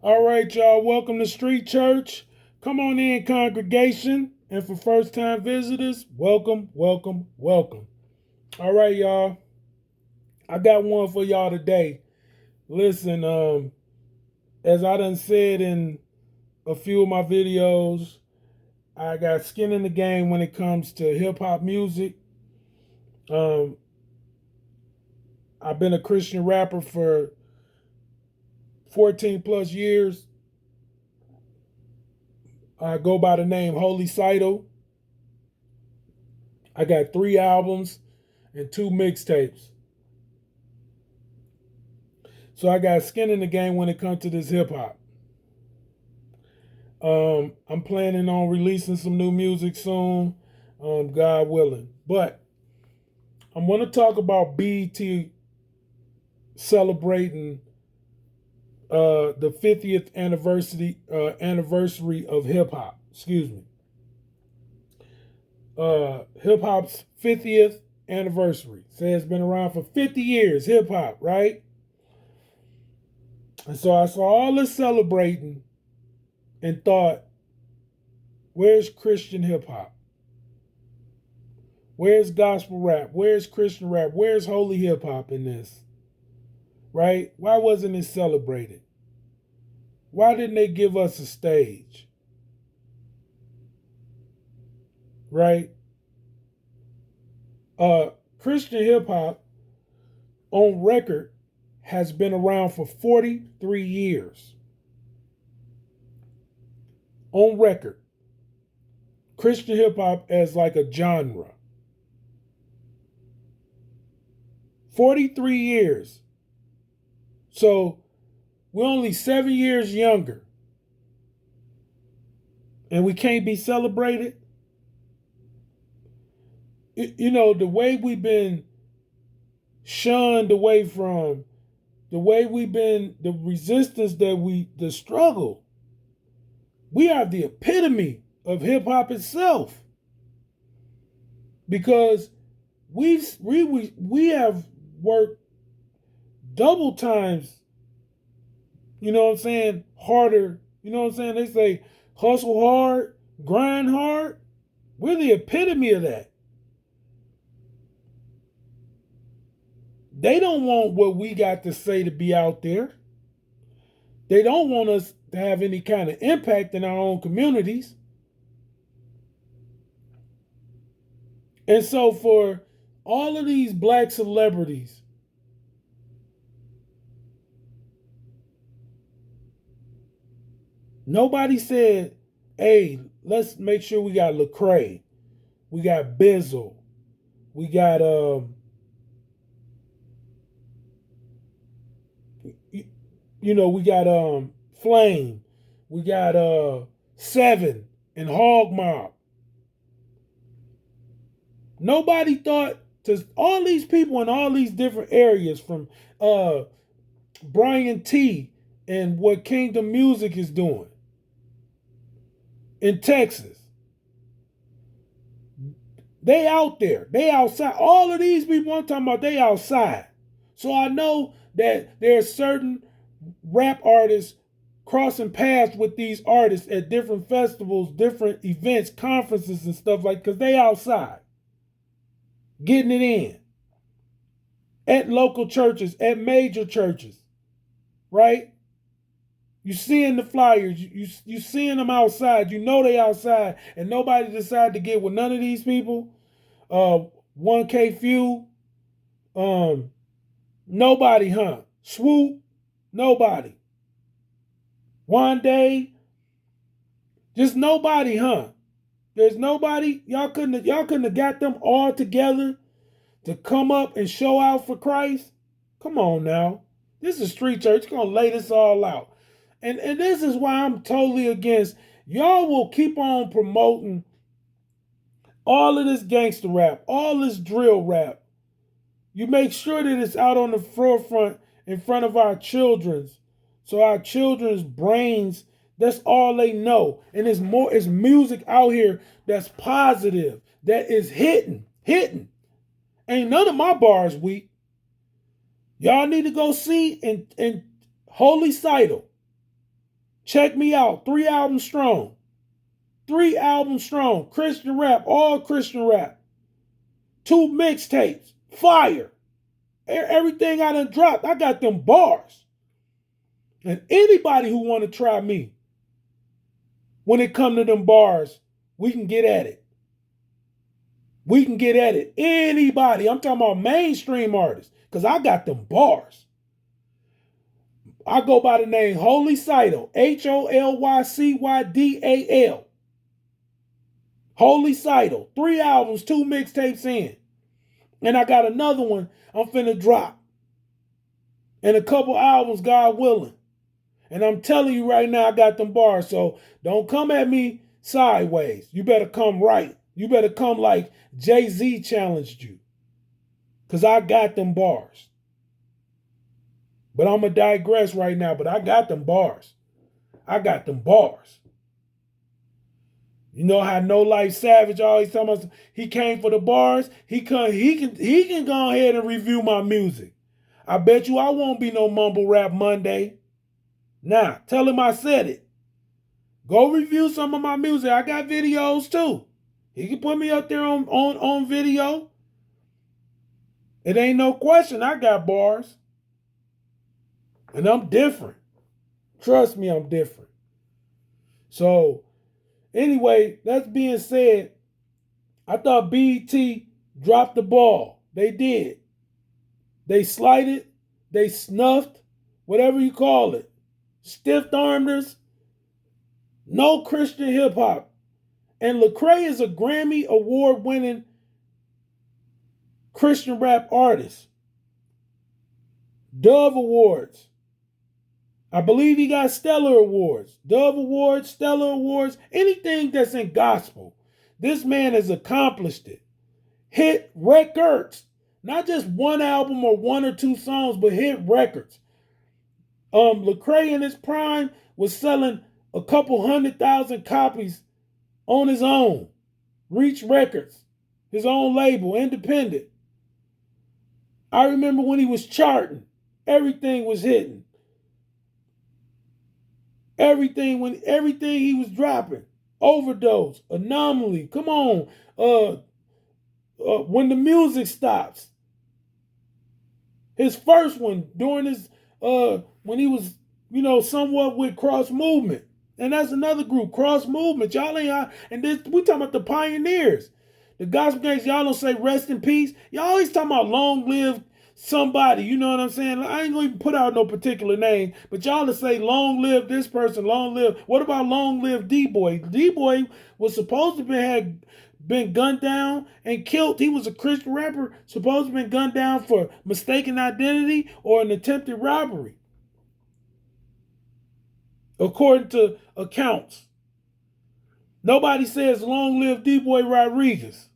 All right, y'all. Welcome to Street Church. Come on in, congregation. And for first time visitors, welcome, welcome, welcome. All right, y'all. I got one for y'all today. Listen, as I done said in a few of my videos, I got skin in the game when it comes to hip hop music. Um, I've been a Christian rapper for 14 plus years. I go by the name Holy Cyto. I got 3 albums and 2 mixtapes. So I got skin in the game when it comes to this hip hop. I'm planning on releasing some new music soon, God willing. But I'm going to talk about BET celebrating the 50th anniversary of hip hop. Excuse me. Hip hop's 50th anniversary. Say it's been around for 50 years, hip hop, right? And so I saw all this celebrating and thought, where's Christian hip hop? Where's gospel rap? Where's Christian rap? Where's holy hip hop in this? Right? Why wasn't it celebrated? Why didn't they give us a stage? Right? Christian hip hop on record has been around for 43 years. On record. Christian hip hop as like a genre. 43 years. So we're only 7 years younger. And we can't be celebrated. You know, the way we've been shunned away from, the way we've been, the resistance the struggle. We are the epitome of hip hop itself. Because we have worked double times, you know what I'm saying, harder. You know what I'm saying? They say hustle hard, grind hard. We're the epitome of that. They don't want what we got to say to be out there. They don't want us to have any kind of impact in our own communities. And so for all of these black celebrities, nobody said, hey, let's make sure we got Lecrae, we got Bizzle, we got we got Flame, we got Seven and Hog Mob. Nobody thought to all these people in all these different areas from Brian T and what Kingdom Music is doing in Texas. They out there. They outside. All of these people I'm talking about, they outside. So I know that there's certain rap artists crossing paths with these artists at different festivals, different events, conferences and stuff like, because they outside. Getting it in. At local churches, at major churches. Right? You seeing the flyers, you seeing them outside. You know they outside, and nobody decided to get with none of these people. 1K Few, nobody, huh? Swoop, nobody. One Day, just nobody, huh? There's nobody. Y'all couldn't have got them all together to come up and show out for Christ. Come on now, this is Street Church. You're gonna lay this all out. And this is why I'm totally against. Y'all will keep on promoting all of this gangster rap, all this drill rap. You make sure that it's out on the forefront in front of our children's. So our children's brains, that's all they know. And it's music out here that's positive, that is hitting. Ain't none of my bars weak. Y'all need to go see and Holy Cyto. Check me out. 3 albums strong. 3 albums strong. Christian rap, all Christian rap. 2 mixtapes. Fire. Everything I done dropped, I got them bars. And anybody who want to try me, when it come to them bars, we can get at it. We can get at it. Anybody. I'm talking about mainstream artists. Because I got them bars. I go by the name Holy Cydal. HOLYCYDAL. Holy Cydal. 3 albums, 2 mixtapes in. And I got another one I'm finna drop. And a couple albums, God willing. And I'm telling you right now, I got them bars. So don't come at me sideways. You better come right. You better come like Jay-Z challenged you. Because I got them bars. But I'm going to digress right now. But I got them bars. I got them bars. You know how No Life Savage always tell us he came for the bars? He can go ahead and review my music. I bet you I won't be no Mumble Rap Monday. Nah, tell him I said it. Go review some of my music. I got videos too. He can put me up there on video. It ain't no question I got bars. And I'm different. Trust me, I'm different. So, anyway, that being said, I thought BET dropped the ball. They did. They slighted, they snuffed, whatever you call it. Stiff-armed us. No Christian hip-hop. And Lecrae is a Grammy award-winning Christian rap artist. Dove Awards. I believe he got Stellar Awards. Dove Awards, Stellar Awards, anything that's in gospel. This man has accomplished it. Hit records. Not just one album or 1 or 2 songs, but hit records. Lecrae in his prime was selling a couple 100,000 copies on his own. Reach Records, his own label, independent. I remember when he was charting, everything was hitting. Everything he was dropping. Overdose, Anomaly, come on. When the Music Stops. His first one during his when he was, somewhat with Cross Movement. And that's another group, Cross Movement. Y'all ain't, and this, we talking about the pioneers. The gospel gangs, y'all don't say rest in peace. Y'all always talking about long live somebody, you know what I'm saying? I ain't gonna even put out no particular name, but y'all to say long live this person, long live. What about long live D-Boy? D-Boy was supposed to had been gunned down and killed. He was a Christian rapper, supposed to have been gunned down for mistaken identity or an attempted robbery. According to accounts. Nobody says long live D-Boy Rodriguez.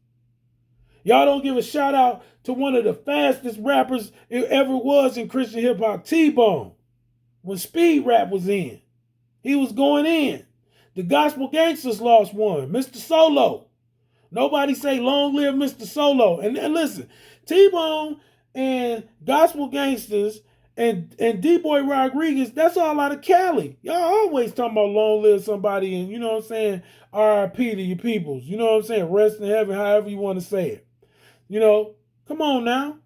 Y'all don't give a shout out to one of the fastest rappers it ever was in Christian hip hop, T-Bone. When Speed Rap was in, he was going in. The Gospel Gangsters lost one, Mr. Solo. Nobody say long live Mr. Solo. And listen, T-Bone and Gospel Gangsters and D-Boy Rodriguez, that's all out of Cali. Y'all always talking about long live somebody and, you know what I'm saying, R.I.P. to your peoples. You know what I'm saying, rest in heaven, however you want to say it. Come on now.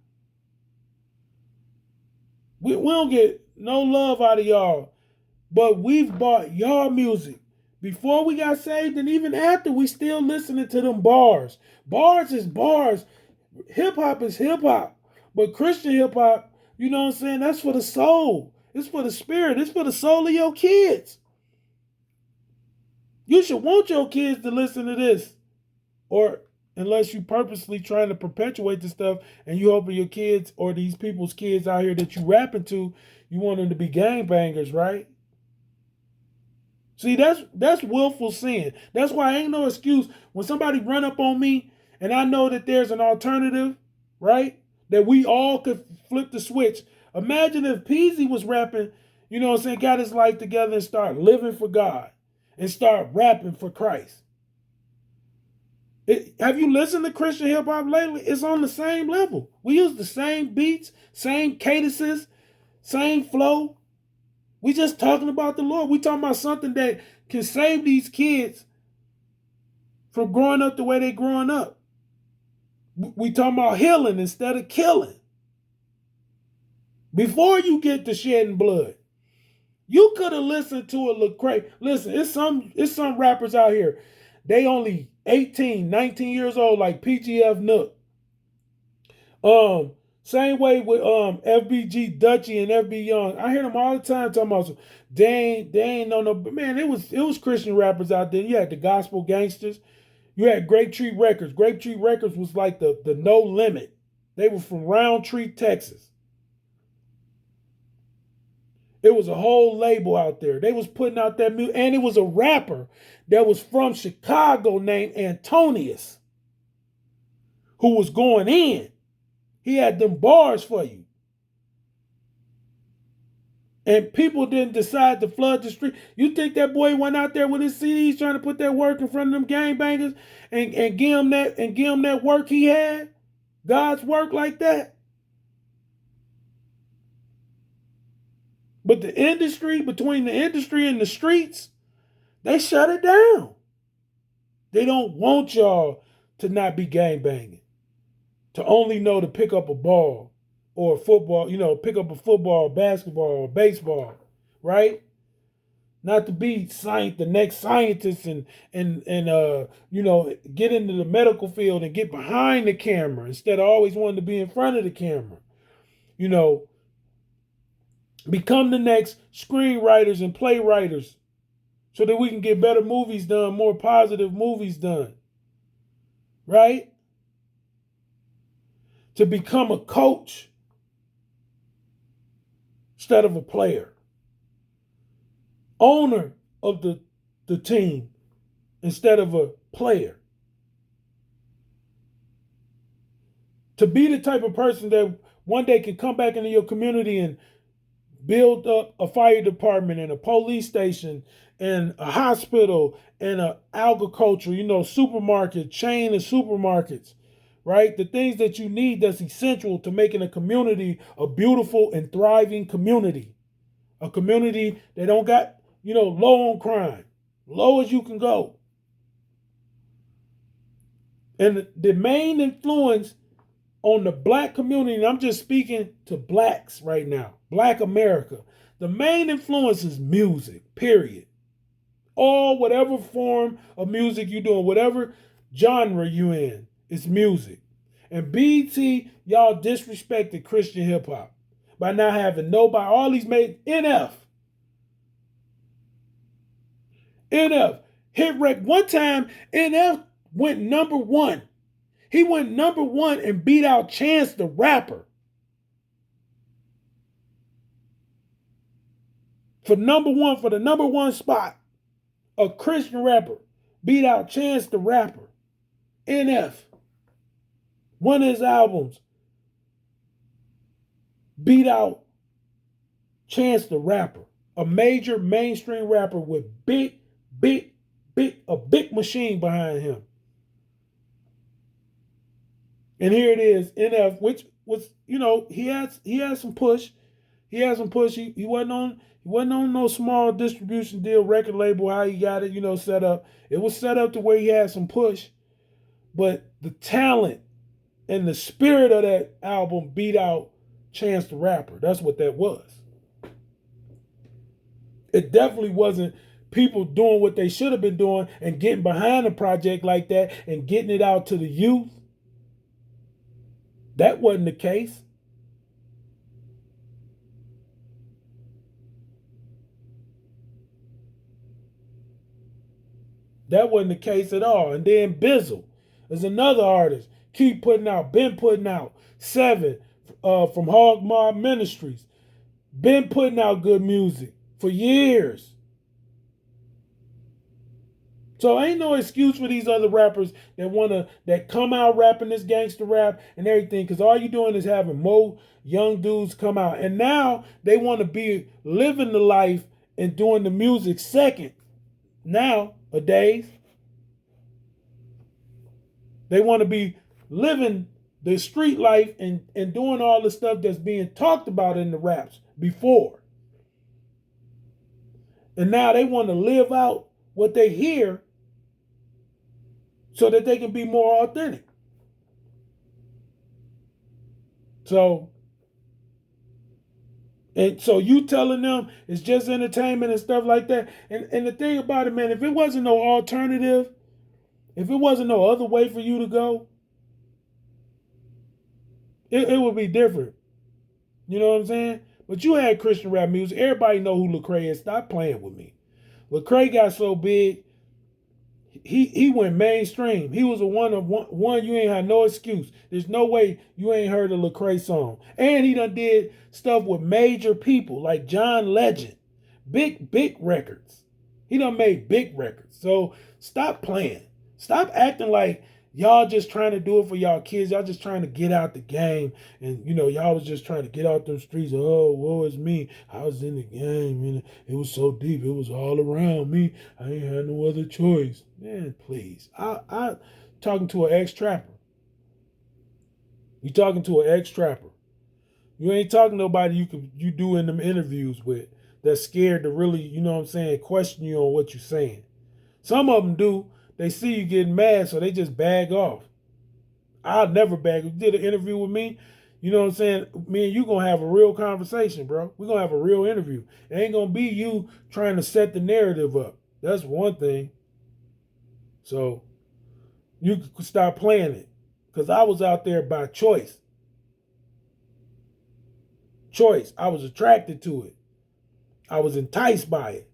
We don't get no love out of y'all. But we've bought y'all music. Before we got saved and even after, we still listening to them bars. Bars is bars. Hip-hop is hip-hop. But Christian hip-hop, you know what I'm saying, that's for the soul. It's for the spirit. It's for the soul of your kids. You should want your kids to listen to this. Or unless you purposely trying to perpetuate the stuff and you hoping your kids or these people's kids out here that you rapping to, you want them to be gangbangers, right? See, that's willful sin. That's why ain't no excuse when somebody run up on me and I know that there's an alternative, right? That we all could flip the switch. Imagine if Peasy was rapping, you know what I'm saying, got his life together and start living for God and start rapping for Christ. Have you listened to Christian hip hop lately? It's on the same level. We use the same beats, same cadences, same flow. We just talking about the Lord. We talking about something that can save these kids from growing up the way they growing up. We talking about healing instead of killing. Before you get to shedding blood, you could have listened to a Lecrae. Listen, it's some rappers out here. They only 18, 19 years old, like PGF Nook. Same way with FBG Dutchy and FB Young. I hear them all the time talking about they ain't no, but man, it was Christian rappers out there. You had the gospel gangsters. You had Grape Tree Records. Grape Tree Records was like the No Limit. They were from Roundtree, Texas. It was a whole label out there. They was putting out that music, and it was a rapper that was from Chicago named Antonius who was going in. He had them bars for you. And people didn't decide to flood the street. You think that boy went out there with his CDs trying to put that work in front of them gangbangers and give him that work he had? God's work like that? But the industry, between the industry and the streets, they shut it down. They don't want y'all to not be gangbanging, to only know to pick up a ball or a football, pick up a football, basketball, or baseball, right? Not to be the next scientist and get into the medical field and get behind the camera instead of always wanting to be in front of the camera. Become the next screenwriters and playwriters so that we can get better movies done, more positive movies done, right? To become a coach instead of a player. Owner of the team instead of a player. To be the type of person that one day can come back into your community and build up a fire department and a police station and a hospital and an agriculture, supermarket, chain of supermarkets, right? The things that you need that's essential to making a community a beautiful and thriving community. A community that don't got, low on crime, low as you can go. And the main influence on the black community, and I'm just speaking to blacks right now, Black America, the main influence is music, period. Or whatever form of music you're doing, whatever genre you in, it's music. And BET, y'all disrespected Christian hip hop by not having nobody, all these made NF, hit wreck. One time, NF went number one. He went number one and beat out Chance the Rapper. For the number one spot, a Christian rapper beat out Chance the Rapper. NF. One of his albums beat out Chance the Rapper. A major mainstream rapper with a big machine behind him. And here it is, NF, which was, he had some push. He had some push. He wasn't on no small distribution deal, record label, how he got it, set up. It was set up to where he had some push. But the talent and the spirit of that album beat out Chance the Rapper. That's what that was. It definitely wasn't people doing what they should have been doing and getting behind a project like that and getting it out to the youth. That wasn't the case. That wasn't the case at all. And then Bizzle is another artist. Been putting out 7 from Hog Mob Ministries. Been putting out good music for years. So ain't no excuse for these other rappers that come out rapping this gangster rap and everything, because all you're doing is having more young dudes come out. And now they want to be living the life and doing the music second. Nowadays, they want to be living the street life and doing all the stuff that's being talked about in the raps before. And now they want to live out what they hear so that they can be more authentic. So, and so you telling them it's just entertainment and stuff like that. And the thing about it, man, if it wasn't no alternative, if it wasn't no other way for you to go, it would be different. You know what I'm saying? But you had Christian rap music. Everybody know who Lecrae is. Stop playing with me. Lecrae got so big, he went mainstream. He was a one you ain't had no excuse. There's no way you ain't heard a Lecrae song. And he done did stuff with major people like John Legend. Big records. He done made big records. So stop playing. Stop acting like y'all just trying to do it for y'all kids. Y'all just trying to get out the game. And, y'all was just trying to get out those streets. Oh, woe is me. I was in the game. And it was so deep. It was all around me. I ain't had no other choice. Man, please. I talking to an ex-trapper. You talking to an ex-trapper. You ain't talking to nobody you do in them interviews with that's scared to really, question you on what you're saying. Some of them do. They see you getting mad, so they just bag off. I'll never bag. You did an interview with me, you know what I'm saying? Me and you gonna have a real conversation, bro. We're gonna have a real interview. It ain't gonna be you trying to set the narrative up. That's one thing. So you can stop playing it. Because I was out there by choice. Choice. I was attracted to it. I was enticed by it.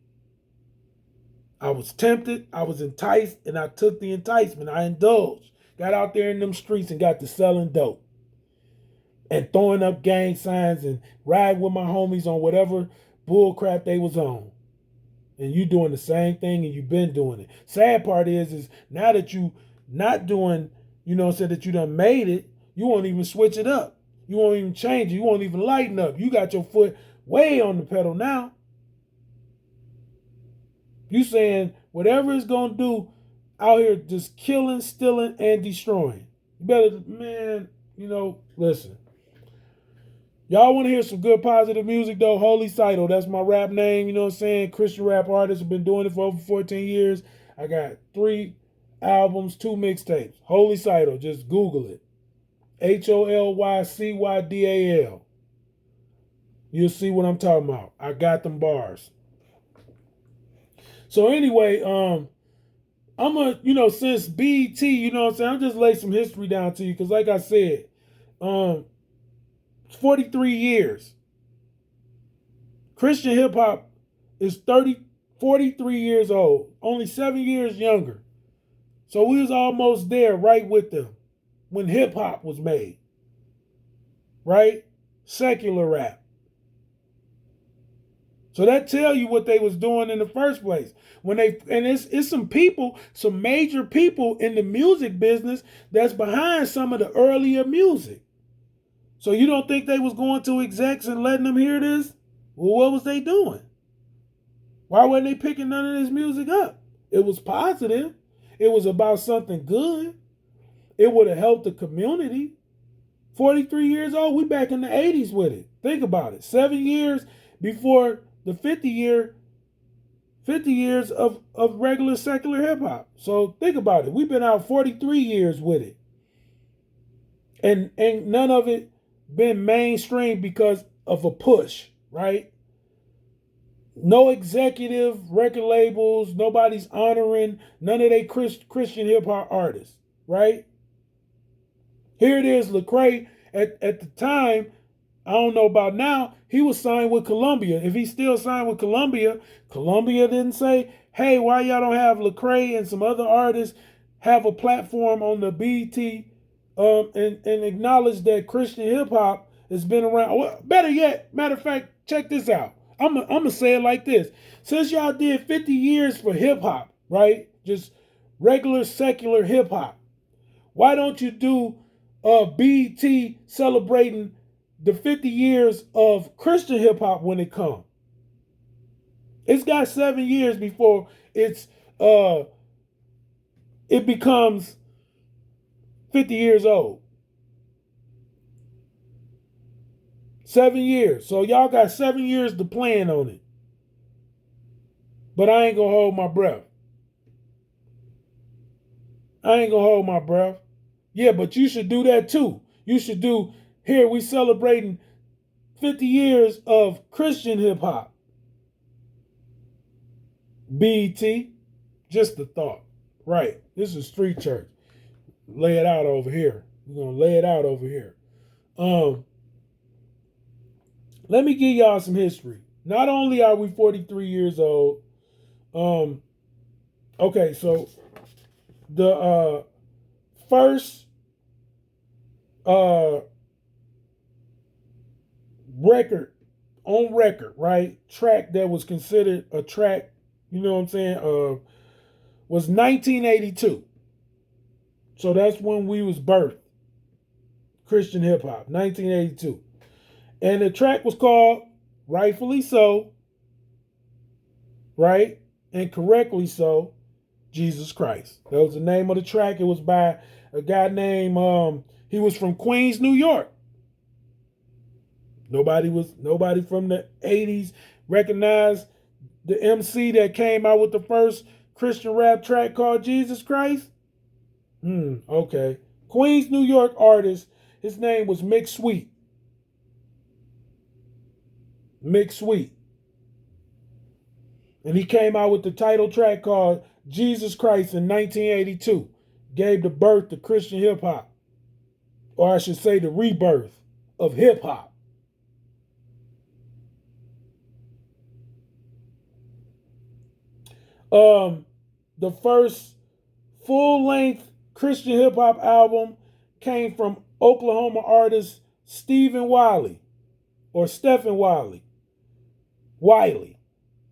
I was tempted, I was enticed, and I took the enticement. I indulged. Got out there in them streets and got to selling dope. And throwing up gang signs and riding with my homies on whatever bull crap they was on. And you doing the same thing and you've been doing it. Sad part is now that you not doing, that you done made it, you won't even switch it up. You won't even change it. You won't even lighten up. You got your foot way on the pedal now. You saying whatever it's gonna do out here, just killing, stealing, and destroying. You better, man. Listen. Y'all want to hear some good positive music though? Holy Cyto, that's my rap name. You know what I'm saying? Christian rap artist. Have been doing it for over 14 years. I got 3 albums, 2 mixtapes. Holy Cyto, just Google it. HOLYCYDAL. You'll see what I'm talking about. I got them bars. So anyway, I'm since BET, you know what I'm saying, I'm just lay some history down to you because like I said, 43 years. Christian hip hop is 43 years old, only 7 years younger. So we was almost there right with them when hip hop was made. Right? Secular rap. So that tell you what they was doing in the first place. It's some people, some major people in the music business that's behind some of the earlier music. So you don't think they was going to execs and letting them hear this? Well, what was they doing? Why weren't they picking none of this music up? It was positive. It was about something good. It would have helped the community. 43 years old, we back in the 80s with it. Think about it. 7 years before the 50 years of regular secular hip hop. So think about it. We've been out 43 years with it. And ain't none of it been mainstream because of a push, right? No executive record labels, nobody's honoring none of they Christian hip hop artists, right? Here it is, Lecrae at the time, I don't know about now, he was signed with Columbia. If he's still signed with Columbia, Columbia didn't say, hey, why y'all don't have Lecrae and some other artists have a platform on the BET and acknowledge that Christian hip hop has been around. Well, better yet, matter of fact, check this out. I'm gonna say it like this. Since y'all did 50 years for hip hop, right? Just regular secular hip hop. Why don't you do BET celebrating the 50 years of Christian hip hop when it comes? It's got 7 years before it becomes 50 years old. 7 years. So y'all got 7 years to plan on it. But I ain't gonna hold my breath. I ain't gonna hold my breath. Yeah, but you should do that too. You should do, here we celebrating 50 years of Christian hip hop. BET, just a thought. Right. This is street church. Lay it out over here. We're gonna lay it out over here. Um, Let me give y'all some history. Not only are we 43 years old, um, okay, so the first uh record on record, right? Track that was considered a track, you know what I'm saying, was 1982. So that's when we was birthed. Christian hip hop, 1982. And the track was called Rightfully So, right? And correctly so, Jesus Christ. That was the name of the track. It was by a guy named he was from Queens, New York. Nobody from the 80s recognized the MC that came out with the first Christian rap track called Jesus Christ. Okay. Queens, New York artist. His name was Mick Sweet. Mick Sweet. And he came out with the title track called Jesus Christ in 1982. Gave the birth to Christian hip hop. Or I should say the rebirth of hip hop. The first full-length Christian hip hop album came from Oklahoma artist Stephen Wiley, or Stephen Wiley. Wiley,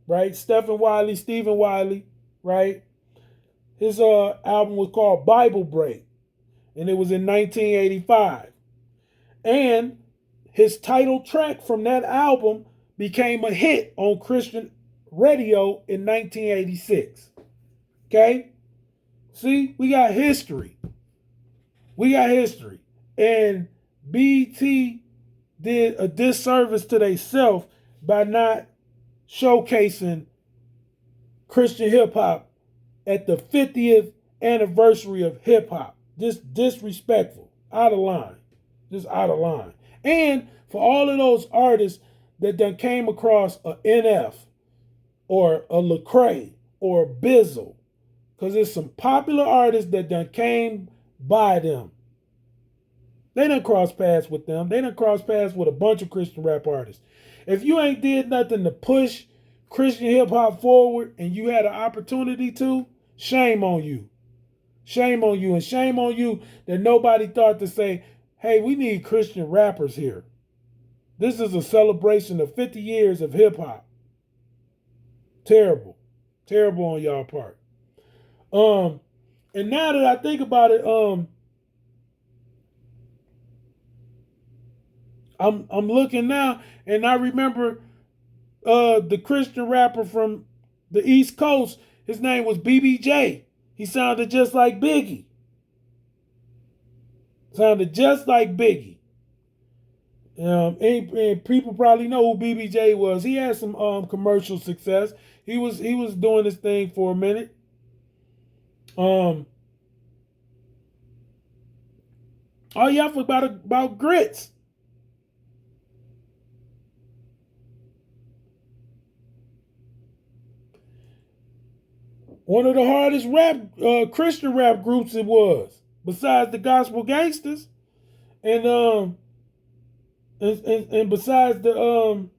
right? Stephen Wiley, Stephen Wiley, right? His album was called Bible Break, and it was in 1985. And his title track from that album became a hit on Christian radio in 1986. Okay? See, we got history. We got history. And BET did a disservice to themselves by not showcasing Christian hip hop at the 50th anniversary of hip hop. Just disrespectful. Out of line. Just out of line. And for all of those artists that done came across a NF or a Lecrae or a Bizzle, because there's some popular artists that done came by them. They done cross paths with them. They done cross paths with a bunch of Christian rap artists. If you ain't did nothing to push Christian hip hop forward and you had an opportunity to, shame on you. Shame on you. And shame on you that nobody thought to say, hey, we need Christian rappers here. This is a celebration of 50 years of hip hop. Terrible. Terrible on y'all part. And now that I think about it, I'm looking now, and I remember the Christian rapper from the East Coast. His name was BBJ. He sounded just like Biggie. Sounded just like Biggie. And people probably know who BBJ was. He had some commercial success. He was doing his thing for a minute. Oh yeah, I forgot about Grits. One of the hardest Christian rap groups it was, besides the Gospel Gangsters, and besides the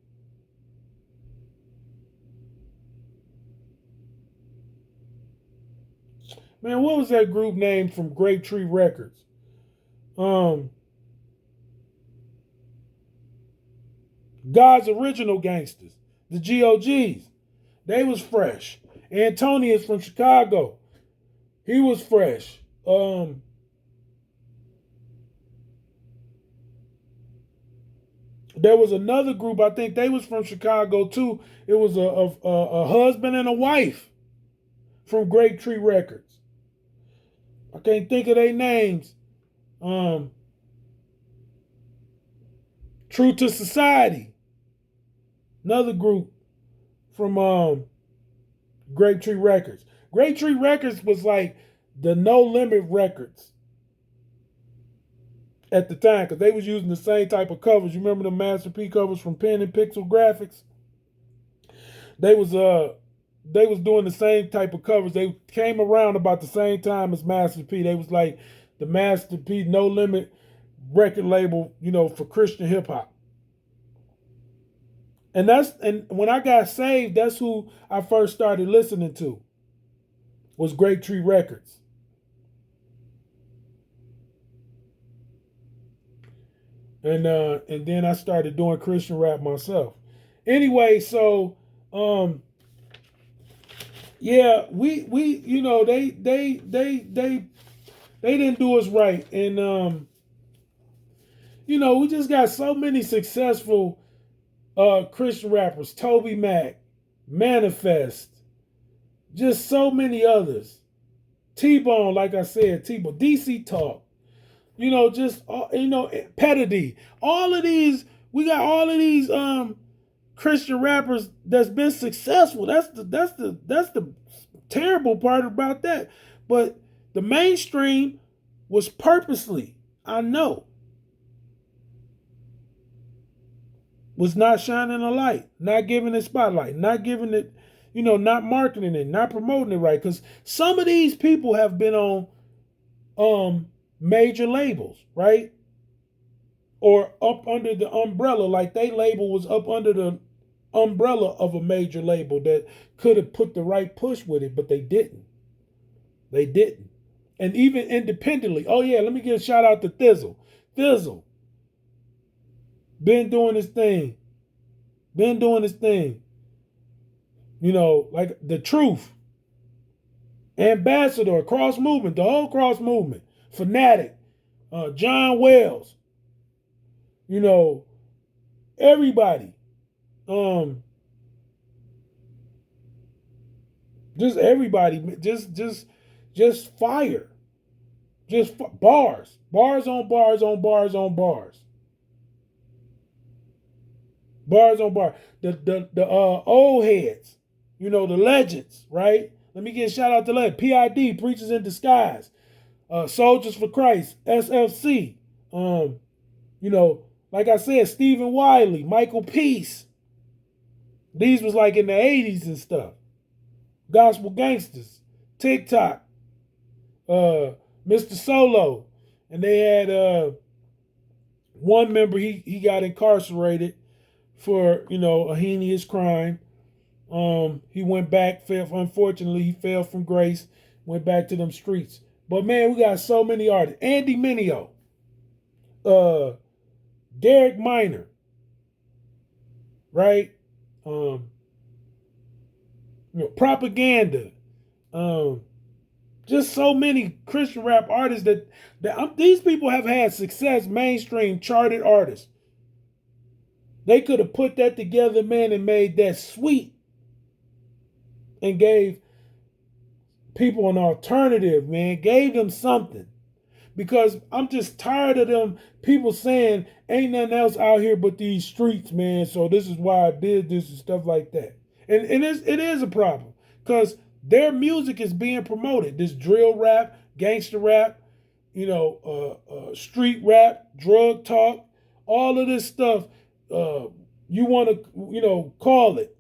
man, what was that group name from Grape Tree Records? God's Original Gangsters, the GOGs. They was fresh. Antonius from Chicago, he was fresh. There was another group, I think they was from Chicago too. It was a husband and a wife from Grape Tree Records. I can't think of their names. True to Society, another group from Grapetree Records. Grapetree Records was like the No Limit Records at the time because they was using the same type of covers. You remember the Master P covers from Pen and Pixel Graphics? They was doing the same type of covers. They came around about the same time as Master P. They was like the Master P No Limit record label, for Christian hip hop. And when I got saved, that's who I first started listening to. Was Grapetree Records. And then I started doing Christian rap myself. Anyway, so yeah, we they didn't do us right, and we just got so many successful Christian rappers: Toby Mac, Manifest, just so many others. T-Bone, like I said, T-Bone, DC Talk, Petty. All of these, we got all of these Christian rappers that's been successful. That's the terrible part about that. But the mainstream was purposely, I know, was not shining a light, not giving it spotlight, not giving it, not marketing it, not promoting it right. Because some of these people have been on major labels, right? Or up under the umbrella, like they label was up under the umbrella of a major label that could have put the right push with it, but they didn't. They didn't. And even independently, oh yeah, let me give a shout out to Thizzle. Thizzle. Been doing his thing. Like The Truth. Ambassador, Cross Movement, the whole Cross Movement. Fanatic. John Wells. Everybody. Just everybody. Just fire. Just bars. Bars on bars on bars on bars. Bars on bars. The old heads. The legends, right? Let me give a shout out to legends. PID, Preachers in Disguise. Soldiers for Christ. SFC. Like I said, Stephen Wiley, Michael Peace. These was like in the 80s and stuff. Gospel Gangsters. TikTok. Mr. Solo. And they had one member, he got incarcerated for, a heinous crime. He went back, unfortunately, he fell from grace, went back to them streets. But man, we got so many artists. Andy Mineo. Derek Minor. Right? Propaganda. Just so many Christian rap artists that these people have had success, mainstream charted artists. They could have put that together, man, and made that sweet and gave people an alternative, man. Gave them something. Because I'm just tired of them people saying ain't nothing else out here but these streets, man. So this is why I did this and stuff like that. And it is a problem because their music is being promoted. This drill rap, gangster rap, street rap, drug talk, all of this stuff. You want to, call it.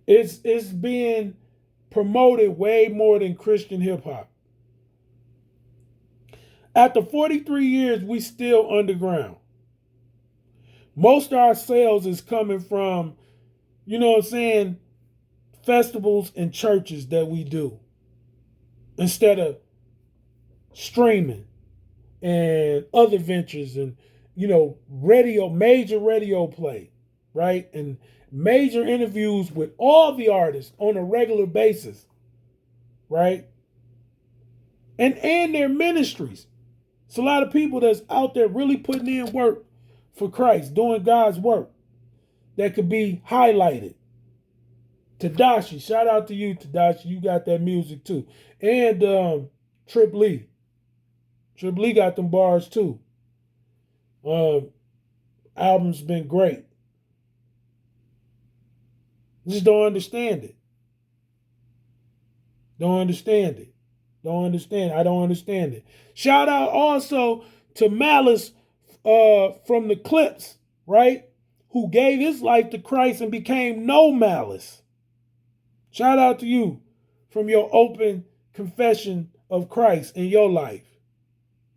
It's being promoted way more than Christian hip hop. After 43 years, we still underground. Most of our sales is coming from, festivals and churches that we do instead of streaming and other ventures and, major radio play, right? And major interviews with all the artists on a regular basis, right? And their ministries. It's a lot of people that's out there really putting in work for Christ, doing God's work that could be highlighted. Tadashi, shout out to you, Tadashi. You got that music too. And Trip Lee. Trip Lee got them bars too. album's been great. Just don't understand it. Don't understand it. Don't understand. I don't understand it. Shout out also to Malice from the Clips, right? Who gave his life to Christ and became no malice. Shout out to you from your open confession of Christ in your life.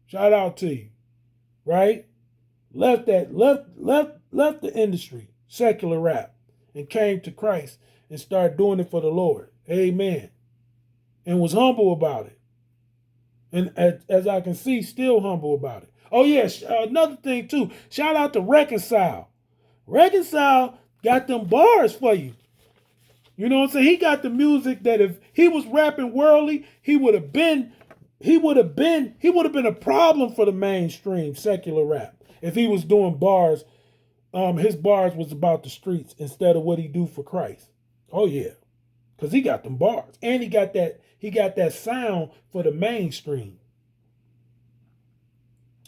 Shout out to you, right? Left the industry, secular rap, and came to Christ and started doing it for the Lord. Amen. And was humble about it. And as I can see, still humble about it. Oh, yes, another thing, too. Shout out to Reconcile. Reconcile got them bars for you. You know what I'm saying? He got the music that if he was rapping worldly, he would have been a problem for the mainstream secular rap. If he was doing bars, his bars was about the streets instead of what he do for Christ. Oh, yeah. Because he got them bars. And he got that sound for the mainstream.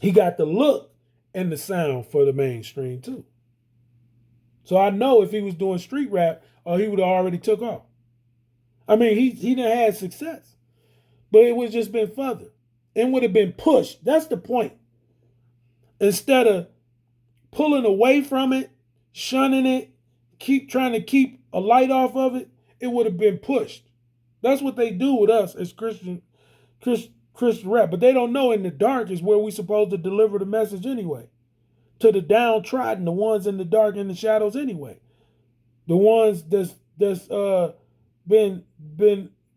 He got the look and the sound for the mainstream too. So I know if he was doing street rap, he would have already took off. I mean, he done had success. But it would just been further. It would have been pushed. That's the point. Instead of pulling away from it, shunning it, trying to keep a light off of it, it would have been pushed. That's what they do with us as Christian rap. But they don't know in the dark is where we supposed to deliver the message anyway. To the downtrodden, the ones in the dark and the shadows anyway. The ones that's been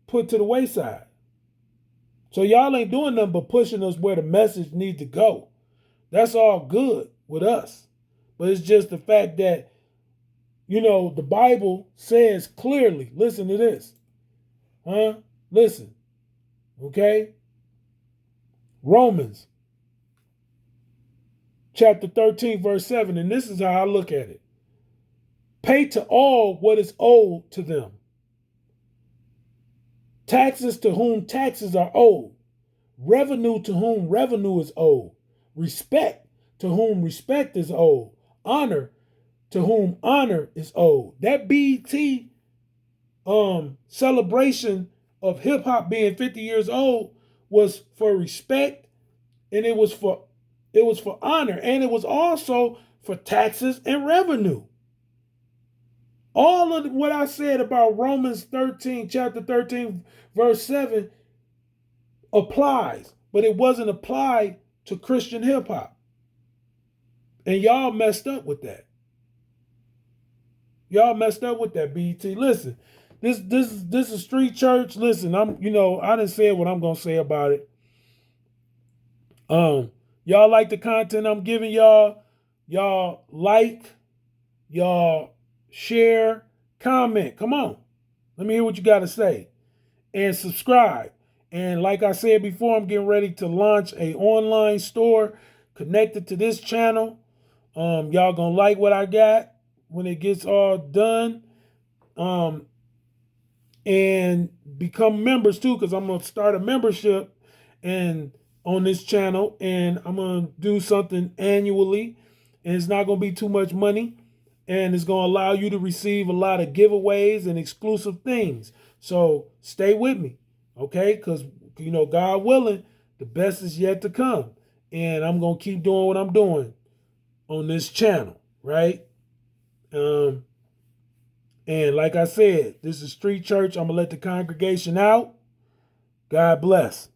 put to the wayside. So y'all ain't doing nothing but pushing us where the message needs to go. That's all good with us. But it's just the fact that, the Bible says clearly, listen to this. Listen. Okay? Romans chapter 13, verse 7, and this is how I look at it. Pay to all what is owed to them. Taxes to whom taxes are owed. Revenue to whom revenue is owed. Respect to whom respect is owed. Honor to whom honor is owed. That BET celebration of hip hop being 50 years old was for respect, and it was for honor, and it was also for taxes and revenue. All of what I said about Romans 13, chapter 13, verse 7 applies, but it wasn't applied to Christian hip hop. And y'all messed up with that. Y'all messed up with that, BET. Listen, this is street church. Listen, I didn't say what I'm gonna say about it. Y'all like the content I'm giving y'all. Y'all like, y'all share, comment. Come on. Let me hear what you got to say. And subscribe. And like I said before, I'm getting ready to launch an online store connected to this channel. Y'all gonna like what I got when it gets all done. And become members too, because I'm gonna start a membership and on this channel, and I'm gonna do something annually, and it's not gonna be too much money, and it's gonna allow you to receive a lot of giveaways and exclusive things. So stay with me, okay? Because God willing, the best is yet to come, and I'm gonna keep doing what I'm doing on this channel, right? And like I said, this is Street Church. I'm gonna let the congregation out. God bless.